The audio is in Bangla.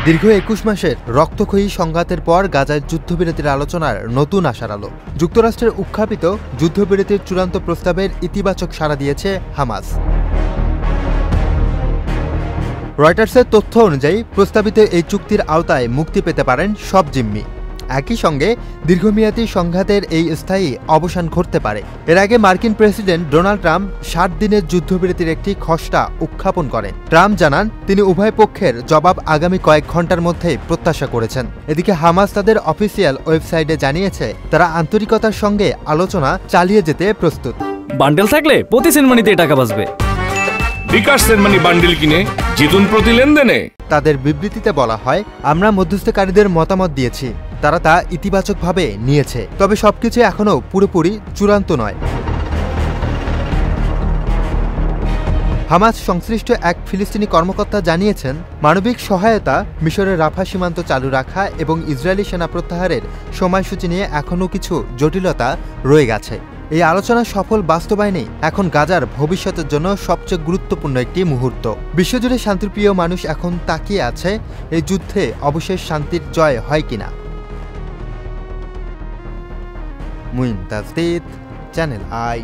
দীর্ঘ ২১ মাসের রক্তক্ষয়ী সংঘাতের পর গাজায় যুদ্ধবিরতির আলোচনার নতুন আশার আলো। যুক্তরাষ্ট্রের উত্থাপিত যুদ্ধবিরতির চূড়ান্ত প্রস্তাবের ইতিবাচক সাড়া দিয়েছে হামাস। রয়টার্সের তথ্য অনুযায়ী প্রস্তাবিত এই চুক্তির আওতায় মুক্তি পেতে পারেন সব জিম্মি। একই সঙ্গে দীর্ঘমেয়াদী সংঘাতের এই স্থায়ী অবসান ঘটতে পারে। এর আগে মার্কিন প্রেসিডেন্ট ডোনাল্ড ট্রাম্প ৬০ দিনের যুদ্ধবিরতির একটি খসড়া উত্থাপন করেন। ট্রাম্প জানান তিনি উভয় পক্ষের জবাব আগামী কয়েক ঘন্টার মধ্যেই প্রত্যাশা করেছেন। এদিকে হামাস তাদের অফিসিয়াল ওয়েবসাইটে জানিয়েছে তারা আন্তরিকতার সঙ্গে আলোচনা চালিয়ে যেতে প্রস্তুত। বান্ডেল থাকলে প্রতি সেনমানিতে টাকা বাঁচবে। বিকাশ সেনমানি বান্ডেল কিনে জিতুন প্রতি লেনদেনে। তাদের বিবৃতিতে বলা হয়, আমরা মধ্যস্থকারীদের মতামত দিয়েছি, তারা তা ইতিবাচকভাবে নিয়েছে, তবে সবকিছু এখনও পুরোপুরি চূড়ান্ত নয়। হামাস সংশ্লিষ্ট এক ফিলিস্তিনি কর্মকর্তা জানিয়েছেন, মানবিক সহায়তা, মিশরের রাফা সীমান্ত চালু রাখা এবং ইসরায়েলি সেনা প্রত্যাহারের সময়সূচি নিয়ে এখনও কিছু জটিলতা রয়ে গেছে। এই আলোচনা সফল বাস্তবায়নে এখন গাজার ভবিষ্যতের জন্য সবচেয়ে গুরুত্বপূর্ণ একটি মুহূর্ত। বিশ্বজুড়ে শান্তিপ্রিয় মানুষ এখন তাকিয়ে আছে এই যুদ্ধে অবশেষ শান্তির জয় হয় কিনা। Muin Tajdid, channel I.